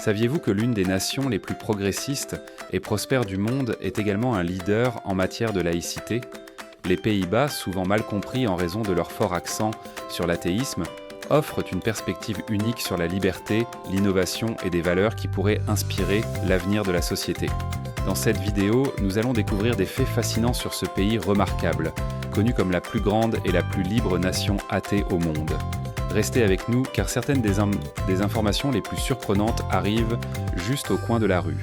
Saviez-vous que l'une des nations les plus progressistes et prospères du monde est également un leader en matière de laïcité? Les Pays-Bas, souvent mal compris en raison de leur fort accent sur l'athéisme, offrent une perspective unique sur la liberté, l'innovation et des valeurs qui pourraient inspirer l'avenir de la société. Dans cette vidéo, nous allons découvrir des faits fascinants sur ce pays remarquable, connu comme la plus grande et la plus libre nation athée au monde. Restez avec nous car certaines des informations les plus surprenantes arrivent juste au coin de la rue.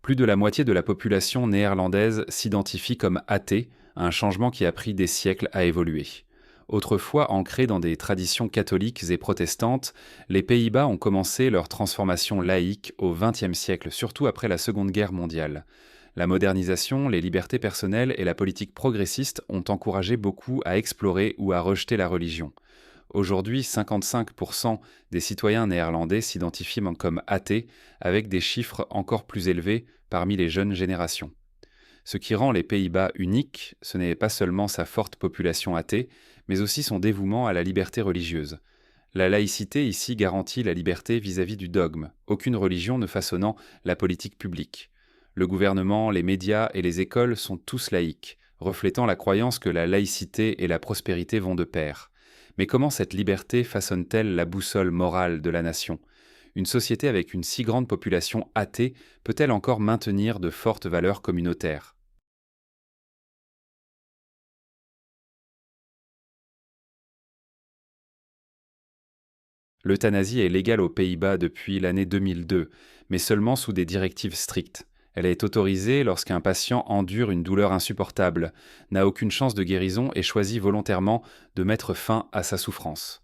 Plus de la moitié de la population néerlandaise s'identifie comme athée, un changement qui a pris des siècles à évoluer. Autrefois ancrés dans des traditions catholiques et protestantes, les Pays-Bas ont commencé leur transformation laïque au XXe siècle, surtout après la Seconde Guerre mondiale. La modernisation, les libertés personnelles et la politique progressiste ont encouragé beaucoup à explorer ou à rejeter la religion. Aujourd'hui, 55% des citoyens néerlandais s'identifient comme athées, avec des chiffres encore plus élevés parmi les jeunes générations. Ce qui rend les Pays-Bas uniques, ce n'est pas seulement sa forte population athée, mais aussi son dévouement à la liberté religieuse. La laïcité ici garantit la liberté vis-à-vis du dogme, aucune religion ne façonnant la politique publique. Le gouvernement, les médias et les écoles sont tous laïques, reflétant la croyance que la laïcité et la prospérité vont de pair. Mais comment cette liberté façonne-t-elle la boussole morale de la nation? Une société avec une si grande population athée peut-elle encore maintenir de fortes valeurs communautaires? L'euthanasie est légale aux Pays-Bas depuis l'année 2002, mais seulement sous des directives strictes. Elle est autorisée lorsqu'un patient endure une douleur insupportable, n'a aucune chance de guérison et choisit volontairement de mettre fin à sa souffrance.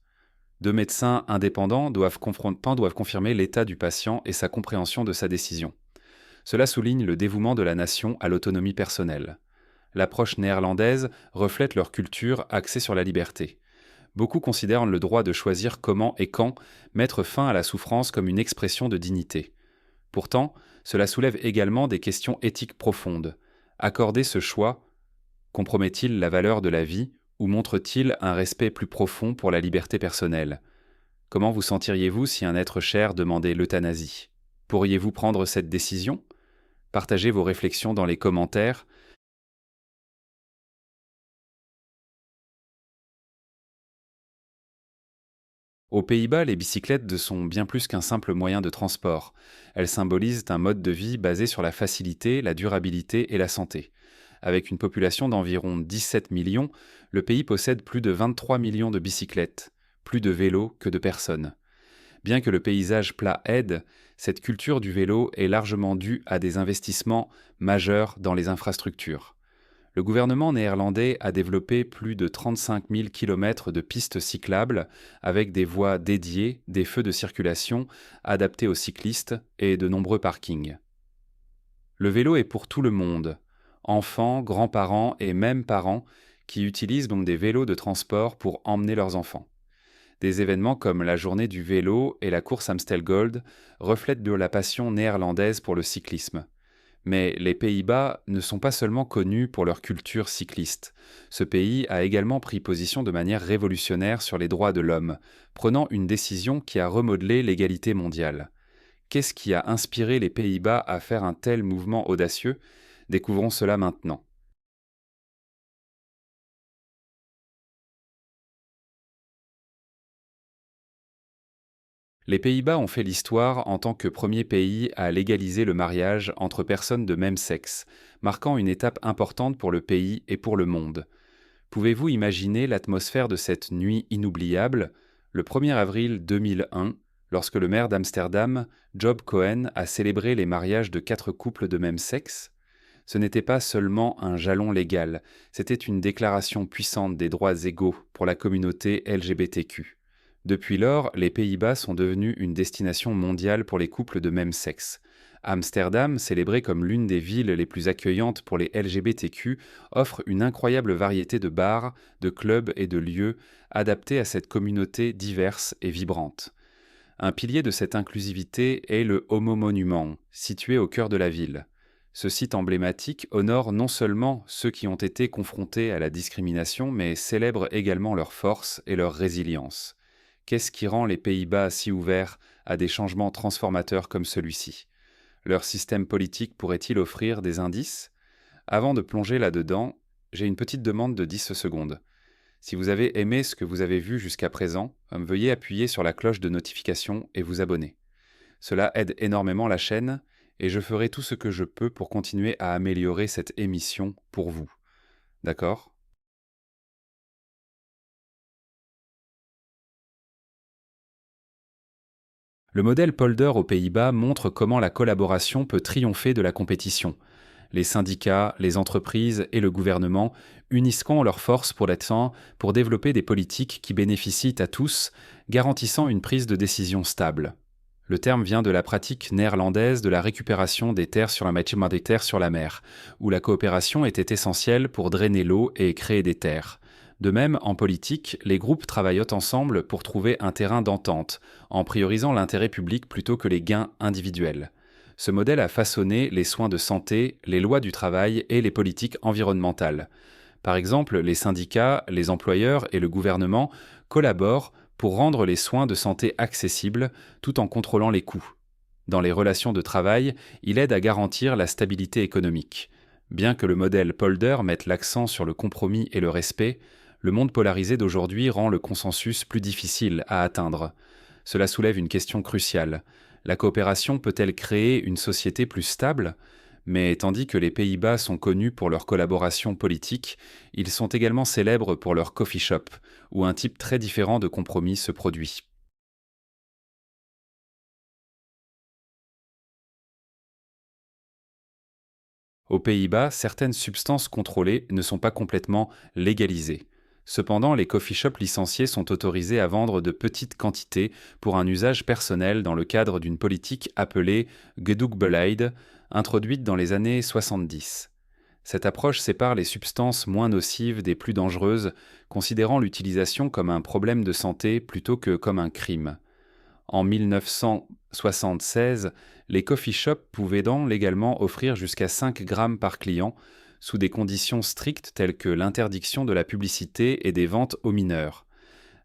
Deux médecins indépendants doivent confirmer l'état du patient et sa compréhension de sa décision. Cela souligne le dévouement de la nation à l'autonomie personnelle. L'approche néerlandaise reflète leur culture axée sur la liberté. Beaucoup considèrent le droit de choisir comment et quand mettre fin à la souffrance comme une expression de dignité. Pourtant, cela soulève également des questions éthiques profondes. Accorder ce choix compromet-il la valeur de la vie ou montre-t-il un respect plus profond pour la liberté personnelle? Comment vous sentiriez-vous si un être cher demandait l'euthanasie? Pourriez-vous prendre cette décision? Partagez vos réflexions dans les commentaires. Aux Pays-Bas, les bicyclettes sont bien plus qu'un simple moyen de transport. Elles symbolisent un mode de vie basé sur la facilité, la durabilité et la santé. Avec une population d'environ 17 millions, le pays possède plus de 23 millions de bicyclettes, plus de vélos que de personnes. Bien que le paysage plat aide, cette culture du vélo est largement due à des investissements majeurs dans les infrastructures. Le gouvernement néerlandais a développé plus de 35 000 km de pistes cyclables avec des voies dédiées, des feux de circulation adaptés aux cyclistes et de nombreux parkings. Le vélo est pour tout le monde, enfants, grands-parents et même parents qui utilisent donc des vélos de transport pour emmener leurs enfants. Des événements comme la journée du vélo et la course Amstel Gold reflètent de la passion néerlandaise pour le cyclisme. Mais les Pays-Bas ne sont pas seulement connus pour leur culture cycliste. Ce pays a également pris position de manière révolutionnaire sur les droits de l'homme, prenant une décision qui a remodelé l'égalité mondiale. Qu'est-ce qui a inspiré les Pays-Bas à faire un tel mouvement audacieux? Découvrons cela maintenant. Les Pays-Bas ont fait l'histoire en tant que premier pays à légaliser le mariage entre personnes de même sexe, marquant une étape importante pour le pays et pour le monde. Pouvez-vous imaginer l'atmosphère de cette nuit inoubliable, le 1er avril 2001, lorsque le maire d'Amsterdam, Job Cohen, a célébré les mariages de 4 couples de même sexe? Ce n'était pas seulement un jalon légal, c'était une déclaration puissante des droits égaux pour la communauté LGBTQ. Depuis lors, les Pays-Bas sont devenus une destination mondiale pour les couples de même sexe. Amsterdam, célébrée comme l'une des villes les plus accueillantes pour les LGBTQ, offre une incroyable variété de bars, de clubs et de lieux adaptés à cette communauté diverse et vibrante. Un pilier de cette inclusivité est le Homo Monument, situé au cœur de la ville. Ce site emblématique honore non seulement ceux qui ont été confrontés à la discrimination, mais célèbre également leur force et leur résilience. Qu'est-ce qui rend les Pays-Bas si ouverts à des changements transformateurs comme celui-ci? Leur système politique pourrait-il offrir des indices? Avant de plonger là-dedans, j'ai une petite demande de 10 secondes. Si vous avez aimé ce que vous avez vu jusqu'à présent, veuillez appuyer sur la cloche de notification et vous abonner. Cela aide énormément la chaîne et je ferai tout ce que je peux pour continuer à améliorer cette émission pour vous. D'accord? Le modèle Polder aux Pays-Bas montre comment la collaboration peut triompher de la compétition. Les syndicats, les entreprises et le gouvernement unisquant leurs forces pour développer des politiques qui bénéficient à tous, garantissant une prise de décision stable. Le terme vient de la pratique néerlandaise de la récupération des terres sur des terres sur la mer, où la coopération était essentielle pour drainer l'eau et créer des terres. De même, en politique, les groupes travaillent ensemble pour trouver un terrain d'entente, en priorisant l'intérêt public plutôt que les gains individuels. Ce modèle a façonné les soins de santé, les lois du travail et les politiques environnementales. Par exemple, les syndicats, les employeurs et le gouvernement collaborent pour rendre les soins de santé accessibles tout en contrôlant les coûts. Dans les relations de travail, il aide à garantir la stabilité économique. Bien que le modèle Polder mette l'accent sur le compromis et le respect, le monde polarisé d'aujourd'hui rend le consensus plus difficile à atteindre. Cela soulève une question cruciale. La coopération peut-elle créer une société plus stable? Mais tandis que les Pays-Bas sont connus pour leur collaboration politique, ils sont également célèbres pour leur coffee shop, où un type très différent de compromis se produit. Aux Pays-Bas, certaines substances contrôlées ne sont pas complètement légalisées. Cependant, les coffee shops licenciés sont autorisés à vendre de petites quantités pour un usage personnel dans le cadre d'une politique appelée Gedoogbeleid, introduite dans les années 70. Cette approche sépare les substances moins nocives des plus dangereuses, considérant l'utilisation comme un problème de santé plutôt que comme un crime. En 1976, les coffee shops pouvaient donc légalement offrir jusqu'à 5 grammes par client, sous des conditions strictes telles que l'interdiction de la publicité et des ventes aux mineurs.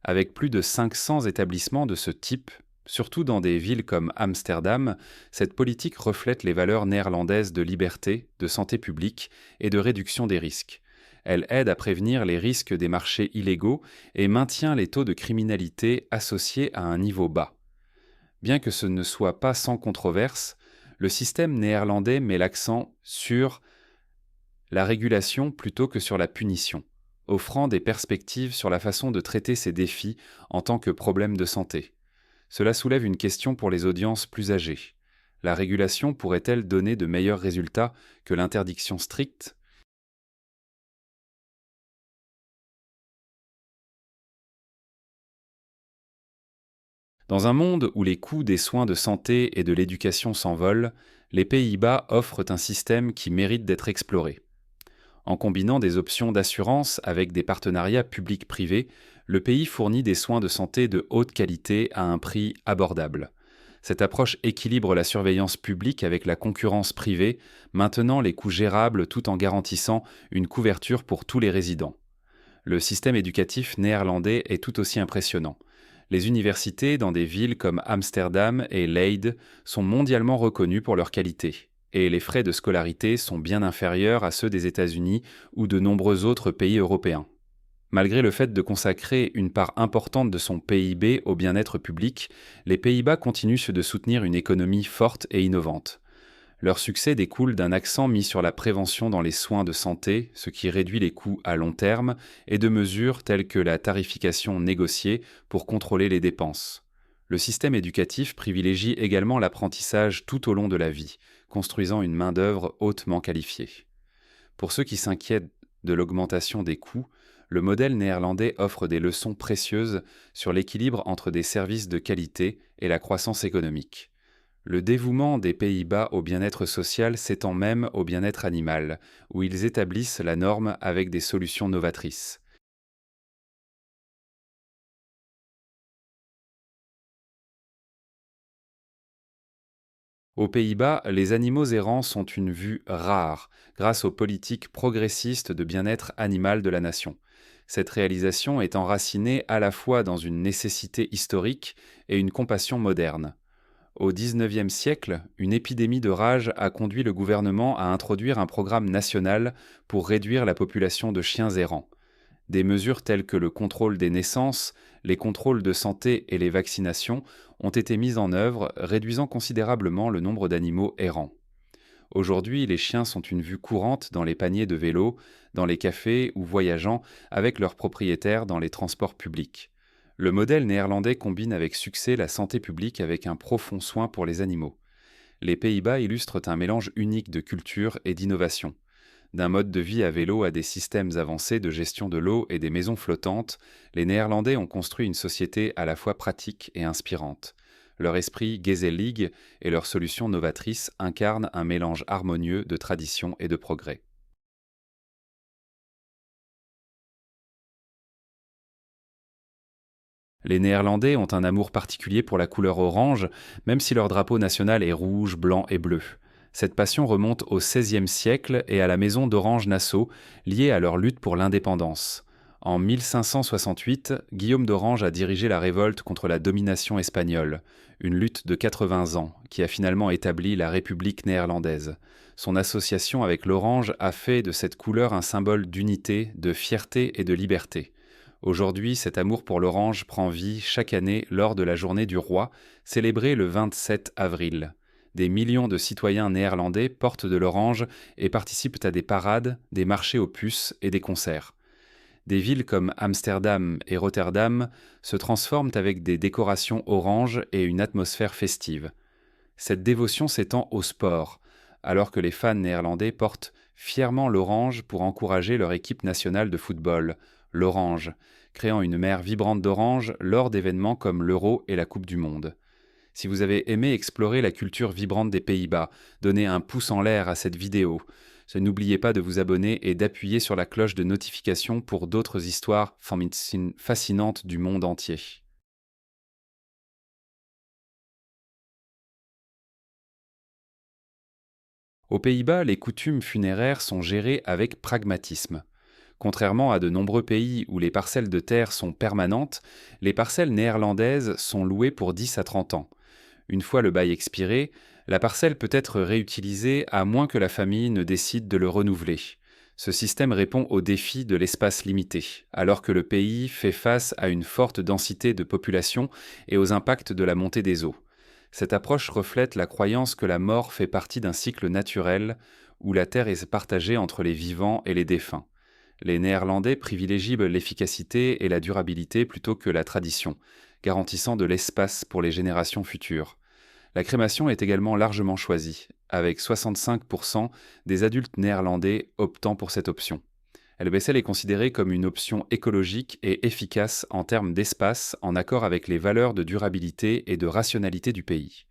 Avec plus de 500 établissements de ce type, surtout dans des villes comme Amsterdam, cette politique reflète les valeurs néerlandaises de liberté, de santé publique et de réduction des risques. Elle aide à prévenir les risques des marchés illégaux et maintient les taux de criminalité associés à un niveau bas. Bien que ce ne soit pas sans controverse, le système néerlandais met l'accent sur la régulation plutôt que sur la punition, offrant des perspectives sur la façon de traiter ces défis en tant que problème de santé. Cela soulève une question pour les audiences plus âgées. La régulation pourrait-elle donner de meilleurs résultats que l'interdiction stricte? Dans un monde où les coûts des soins de santé et de l'éducation s'envolent, les Pays-Bas offrent un système qui mérite d'être exploré. En combinant des options d'assurance avec des partenariats publics-privés, le pays fournit des soins de santé de haute qualité à un prix abordable. Cette approche équilibre la surveillance publique avec la concurrence privée, maintenant les coûts gérables tout en garantissant une couverture pour tous les résidents. Le système éducatif néerlandais est tout aussi impressionnant. Les universités dans des villes comme Amsterdam et Leyde sont mondialement reconnues pour leur qualité, et les frais de scolarité sont bien inférieurs à ceux des États-Unis ou de nombreux autres pays européens. Malgré le fait de consacrer une part importante de son PIB au bien-être public, les Pays-Bas continuent de soutenir une économie forte et innovante. Leur succès découle d'un accent mis sur la prévention dans les soins de santé, ce qui réduit les coûts à long terme, et de mesures telles que la tarification négociée pour contrôler les dépenses. Le système éducatif privilégie également l'apprentissage tout au long de la vie, construisant une main-d'œuvre hautement qualifiée. Pour ceux qui s'inquiètent de l'augmentation des coûts, le modèle néerlandais offre des leçons précieuses sur l'équilibre entre des services de qualité et la croissance économique. Le dévouement des Pays-Bas au bien-être social s'étend même au bien-être animal, où ils établissent la norme avec des solutions novatrices. Aux Pays-Bas, les animaux errants sont une vue rare, grâce aux politiques progressistes de bien-être animal de la nation. Cette réalisation est enracinée à la fois dans une nécessité historique et une compassion moderne. Au XIXe siècle, une épidémie de rage a conduit le gouvernement à introduire un programme national pour réduire la population de chiens errants. Des mesures telles que le contrôle des naissances, les contrôles de santé et les vaccinations ont été mises en œuvre, réduisant considérablement le nombre d'animaux errants. Aujourd'hui, les chiens sont une vue courante dans les paniers de vélo, dans les cafés ou voyageant avec leurs propriétaires dans les transports publics. Le modèle néerlandais combine avec succès la santé publique avec un profond soin pour les animaux. Les Pays-Bas illustrent un mélange unique de culture et d'innovation. D'un mode de vie à vélo à des systèmes avancés de gestion de l'eau et des maisons flottantes, les Néerlandais ont construit une société à la fois pratique et inspirante. Leur esprit gezellig et leurs solutions novatrices incarnent un mélange harmonieux de tradition et de progrès. Les Néerlandais ont un amour particulier pour la couleur orange, même si leur drapeau national est rouge, blanc et bleu. Cette passion remonte au XVIe siècle et à la maison d'Orange-Nassau, liée à leur lutte pour l'indépendance. En 1568, Guillaume d'Orange a dirigé la révolte contre la domination espagnole, une lutte de 80 ans qui a finalement établi la République néerlandaise. Son association avec l'orange a fait de cette couleur un symbole d'unité, de fierté et de liberté. Aujourd'hui, cet amour pour l'orange prend vie chaque année lors de la journée du roi, célébrée le 27 avril. Des millions de citoyens néerlandais portent de l'orange et participent à des parades, des marchés aux puces et des concerts. Des villes comme Amsterdam et Rotterdam se transforment avec des décorations orange et une atmosphère festive. Cette dévotion s'étend au sport, alors que les fans néerlandais portent fièrement l'orange pour encourager leur équipe nationale de football, l'Orange, créant une mer vibrante d'orange lors d'événements comme l'Euro et la Coupe du Monde. Si vous avez aimé explorer la culture vibrante des Pays-Bas, donnez un pouce en l'air à cette vidéo. N'oubliez pas de vous abonner et d'appuyer sur la cloche de notification pour d'autres histoires fascinantes du monde entier. Aux Pays-Bas, les coutumes funéraires sont gérées avec pragmatisme. Contrairement à de nombreux pays où les parcelles de terre sont permanentes, les parcelles néerlandaises sont louées pour 10 à 30 ans. Une fois le bail expiré, la parcelle peut être réutilisée à moins que la famille ne décide de le renouveler. Ce système répond au défi de l'espace limité, alors que le pays fait face à une forte densité de population et aux impacts de la montée des eaux. Cette approche reflète la croyance que la mort fait partie d'un cycle naturel où la terre est partagée entre les vivants et les défunts. Les Néerlandais privilégient l'efficacité et la durabilité plutôt que la tradition, garantissant de l'espace pour les générations futures. La crémation est également largement choisie, avec 65% des adultes néerlandais optant pour cette option. LBSL est considérée comme une option écologique et efficace en termes d'espace, en accord avec les valeurs de durabilité et de rationalité du pays.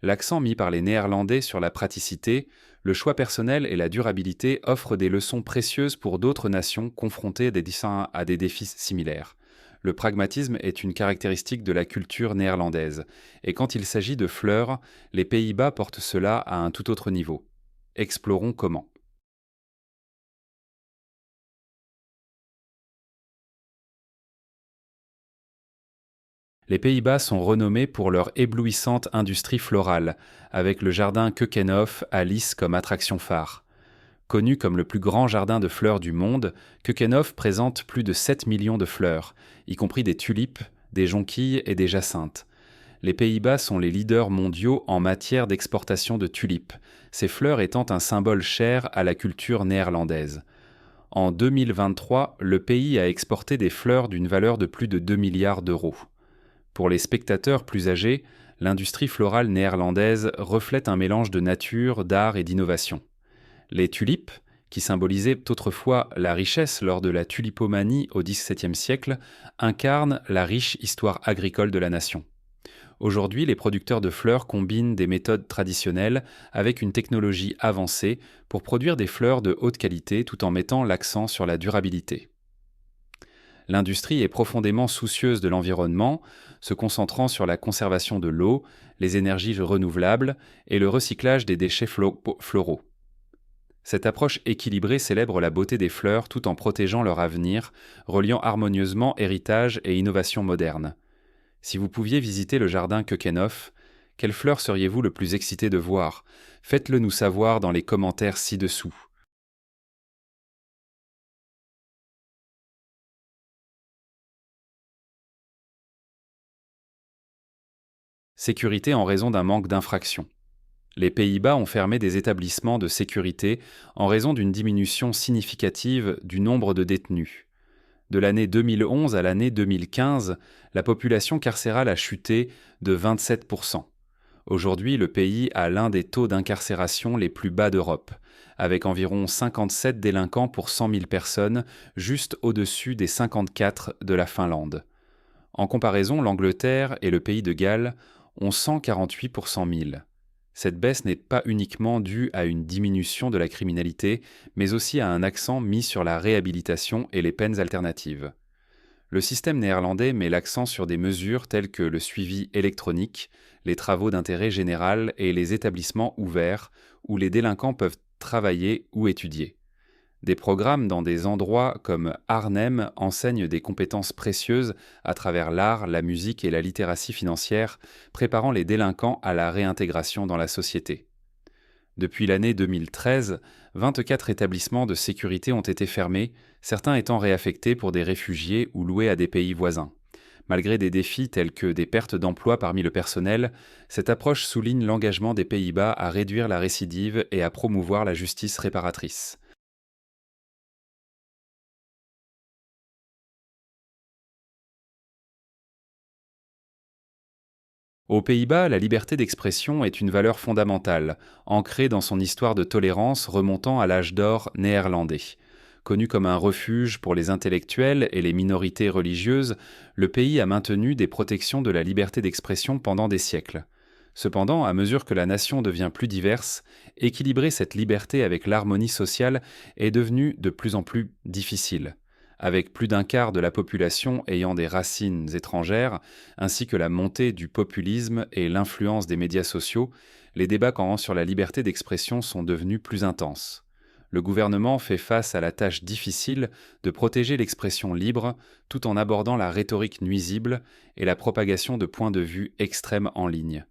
L'accent mis par les Néerlandais sur la praticité, le choix personnel et la durabilité offrent des leçons précieuses pour d'autres nations confrontées à des défis similaires. Le pragmatisme est une caractéristique de la culture néerlandaise, et quand il s'agit de fleurs, les Pays-Bas portent cela à un tout autre niveau. Explorons comment. Les Pays-Bas sont renommés pour leur éblouissante industrie florale, avec le jardin Keukenhof à Lys comme attraction phare. Connu comme le plus grand jardin de fleurs du monde, Keukenhof présente plus de 7 millions de fleurs, y compris des tulipes, des jonquilles et des jacinthes. Les Pays-Bas sont les leaders mondiaux en matière d'exportation de tulipes, ces fleurs étant un symbole cher à la culture néerlandaise. En 2023, le pays a exporté des fleurs d'une valeur de plus de 2 milliards d'euros. Pour les spectateurs plus âgés, l'industrie florale néerlandaise reflète un mélange de nature, d'art et d'innovation. Les tulipes, qui symbolisaient autrefois la richesse lors de la tulipomanie au XVIIe siècle, incarnent la riche histoire agricole de la nation. Aujourd'hui, les producteurs de fleurs combinent des méthodes traditionnelles avec une technologie avancée pour produire des fleurs de haute qualité tout en mettant l'accent sur la durabilité. L'industrie est profondément soucieuse de l'environnement, se concentrant sur la conservation de l'eau, les énergies renouvelables et le recyclage des déchets floraux. Cette approche équilibrée célèbre la beauté des fleurs tout en protégeant leur avenir, reliant harmonieusement héritage et innovation moderne. Si vous pouviez visiter le jardin Keukenhof, quelle fleur seriez-vous le plus excité de voir? Faites-le nous savoir dans les commentaires ci-dessous. Sécurité en raison d'un manque d'infraction. Les Pays-Bas ont fermé des établissements de sécurité en raison d'une diminution significative du nombre de détenus. De l'année 2011 à l'année 2015, la population carcérale a chuté de 27%. Aujourd'hui, le pays a l'un des taux d'incarcération les plus bas d'Europe, avec environ 57 délinquants pour 100 000 personnes, juste au-dessus des 54 de la Finlande. En comparaison, l'Angleterre et le pays de Galles ont 148 pour 100 000. Cette baisse n'est pas uniquement due à une diminution de la criminalité, mais aussi à un accent mis sur la réhabilitation et les peines alternatives. Le système néerlandais met l'accent sur des mesures telles que le suivi électronique, les travaux d'intérêt général et les établissements ouverts où les délinquants peuvent travailler ou étudier. Des programmes dans des endroits comme Arnhem enseignent des compétences précieuses à travers l'art, la musique et la littératie financière, préparant les délinquants à la réintégration dans la société. Depuis l'année 2013, 24 établissements de sécurité ont été fermés, certains étant réaffectés pour des réfugiés ou loués à des pays voisins. Malgré des défis tels que des pertes d'emplois parmi le personnel, cette approche souligne l'engagement des Pays-Bas à réduire la récidive et à promouvoir la justice réparatrice. Aux Pays-Bas, la liberté d'expression est une valeur fondamentale, ancrée dans son histoire de tolérance remontant à l'âge d'or néerlandais. Connu comme un refuge pour les intellectuels et les minorités religieuses, le pays a maintenu des protections de la liberté d'expression pendant des siècles. Cependant, à mesure que la nation devient plus diverse, équilibrer cette liberté avec l'harmonie sociale est devenu de plus en plus difficile. Avec plus d'un quart de la population ayant des racines étrangères, ainsi que la montée du populisme et l'influence des médias sociaux, les débats sur la liberté d'expression sont devenus plus intenses. Le gouvernement fait face à la tâche difficile de protéger l'expression libre tout en abordant la rhétorique nuisible et la propagation de points de vue extrêmes en ligne.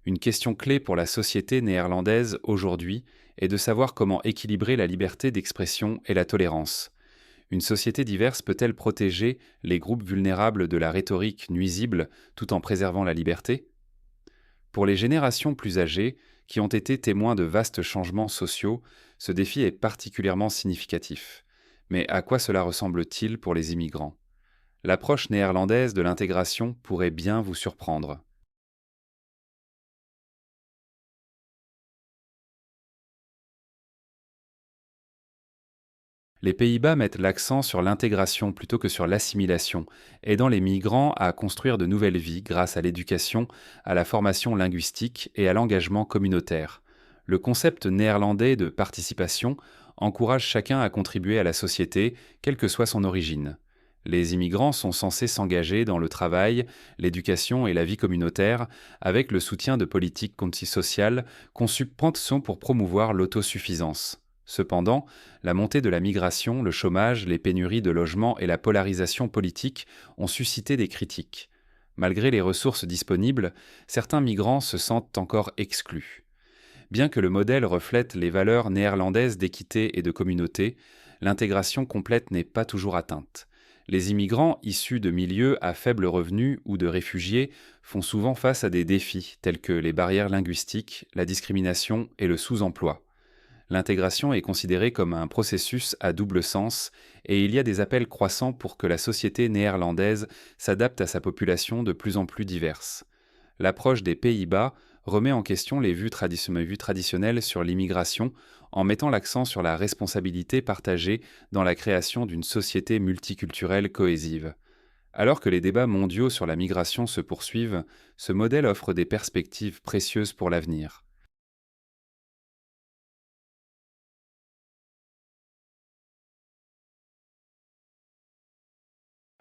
Une question clé pour la société néerlandaise aujourd'hui est de savoir comment équilibrer la liberté d'expression et la tolérance. Une société diverse peut-elle protéger les groupes vulnérables de la rhétorique nuisible tout en préservant la liberté? Pour les générations plus âgées, qui ont été témoins de vastes changements sociaux, ce défi est particulièrement significatif. Mais à quoi cela ressemble-t-il pour les immigrants? L'approche néerlandaise de l'intégration pourrait bien vous surprendre. Les Pays-Bas mettent l'accent sur l'intégration plutôt que sur l'assimilation, aidant les migrants à construire de nouvelles vies grâce à l'éducation, à la formation linguistique et à l'engagement communautaire. Le concept néerlandais de participation encourage chacun à contribuer à la société, quelle que soit son origine. Les immigrants sont censés s'engager dans le travail, l'éducation et la vie communautaire, avec le soutien de politiques sociales conçues pour promouvoir l'autosuffisance. Cependant, la montée de la migration, le chômage, les pénuries de logements et la polarisation politique ont suscité des critiques. Malgré les ressources disponibles, certains migrants se sentent encore exclus. Bien que le modèle reflète les valeurs néerlandaises d'équité et de communauté, l'intégration complète n'est pas toujours atteinte. Les immigrants issus de milieux à faible revenu ou de réfugiés font souvent face à des défis tels que les barrières linguistiques, la discrimination et le sous-emploi. L'intégration est considérée comme un processus à double sens et il y a des appels croissants pour que la société néerlandaise s'adapte à sa population de plus en plus diverse. L'approche des Pays-Bas remet en question les vues traditionnelles sur l'immigration en mettant l'accent sur la responsabilité partagée dans la création d'une société multiculturelle cohésive. Alors que les débats mondiaux sur la migration se poursuivent, ce modèle offre des perspectives précieuses pour l'avenir.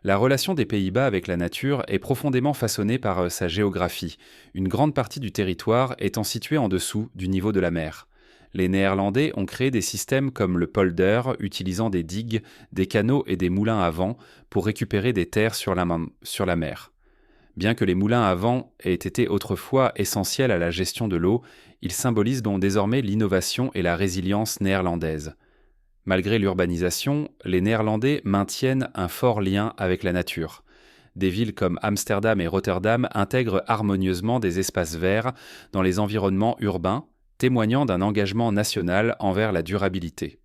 La relation des Pays-Bas avec la nature est profondément façonnée par sa géographie, une grande partie du territoire étant située en dessous du niveau de la mer. Les Néerlandais ont créé des systèmes comme le polder, utilisant des digues, des canaux et des moulins à vent pour récupérer des terres sur la mer. Bien que les moulins à vent aient été autrefois essentiels à la gestion de l'eau, ils symbolisent donc désormais l'innovation et la résilience néerlandaise. Malgré l'urbanisation, les Néerlandais maintiennent un fort lien avec la nature. Des villes comme Amsterdam et Rotterdam intègrent harmonieusement des espaces verts dans les environnements urbains, témoignant d'un engagement national envers la durabilité.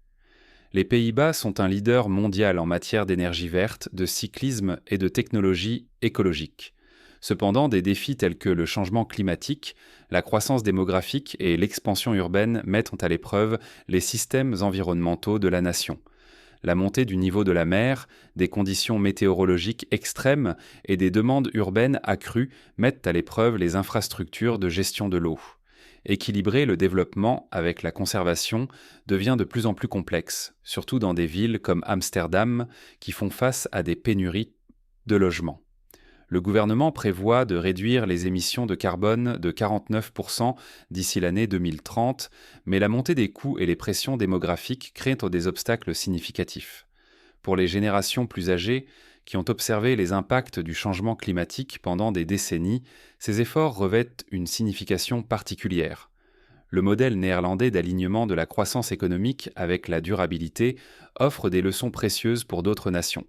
Les Pays-Bas sont un leader mondial en matière d'énergie verte, de cyclisme et de technologie écologique. Cependant, des défis tels que le changement climatique, la croissance démographique et l'expansion urbaine mettent à l'épreuve les systèmes environnementaux de la nation. La montée du niveau de la mer, des conditions météorologiques extrêmes et des demandes urbaines accrues mettent à l'épreuve les infrastructures de gestion de l'eau. Équilibrer le développement avec la conservation devient de plus en plus complexe, surtout dans des villes comme Amsterdam qui font face à des pénuries de logements. Le gouvernement prévoit de réduire les émissions de carbone de 49% d'ici l'année 2030, mais la montée des coûts et les pressions démographiques créent des obstacles significatifs. Pour les générations plus âgées, qui ont observé les impacts du changement climatique pendant des décennies, ces efforts revêtent une signification particulière. Le modèle néerlandais d'alignement de la croissance économique avec la durabilité offre des leçons précieuses pour d'autres nations.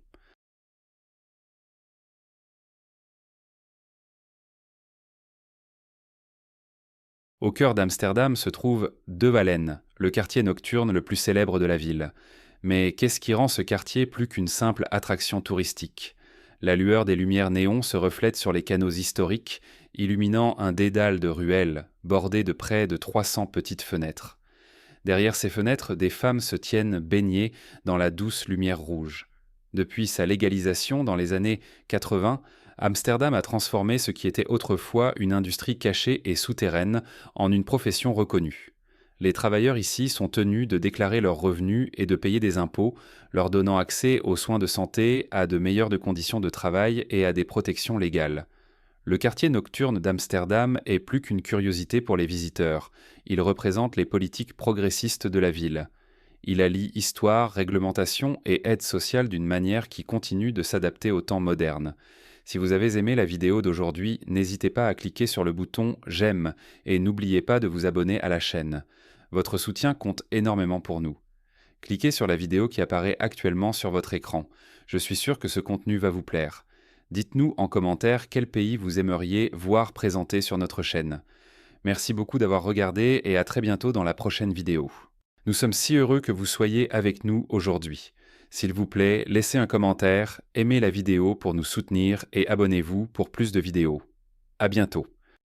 Au cœur d'Amsterdam se trouve De Wallen, le quartier nocturne le plus célèbre de la ville. Mais qu'est-ce qui rend ce quartier plus qu'une simple attraction touristique? La lueur des lumières néons se reflète sur les canaux historiques, illuminant un dédale de ruelles, bordé de près de 300 petites fenêtres. Derrière ces fenêtres, des femmes se tiennent baignées dans la douce lumière rouge. Depuis sa légalisation dans les années 80, Amsterdam a transformé ce qui était autrefois une industrie cachée et souterraine en une profession reconnue. Les travailleurs ici sont tenus de déclarer leurs revenus et de payer des impôts, leur donnant accès aux soins de santé, à de meilleures conditions de travail et à des protections légales. Le quartier nocturne d'Amsterdam est plus qu'une curiosité pour les visiteurs. Il représente les politiques progressistes de la ville. Il allie histoire, réglementation et aide sociale d'une manière qui continue de s'adapter aux temps modernes. Si vous avez aimé la vidéo d'aujourd'hui, n'hésitez pas à cliquer sur le bouton j'aime et n'oubliez pas de vous abonner à la chaîne. Votre soutien compte énormément pour nous. Cliquez sur la vidéo qui apparaît actuellement sur votre écran. Je suis sûr que ce contenu va vous plaire. Dites-nous en commentaire quel pays vous aimeriez voir présenté sur notre chaîne. Merci beaucoup d'avoir regardé et à très bientôt dans la prochaine vidéo. Nous sommes si heureux que vous soyez avec nous aujourd'hui. S'il vous plaît, laissez un commentaire, aimez la vidéo pour nous soutenir et abonnez-vous pour plus de vidéos. À bientôt.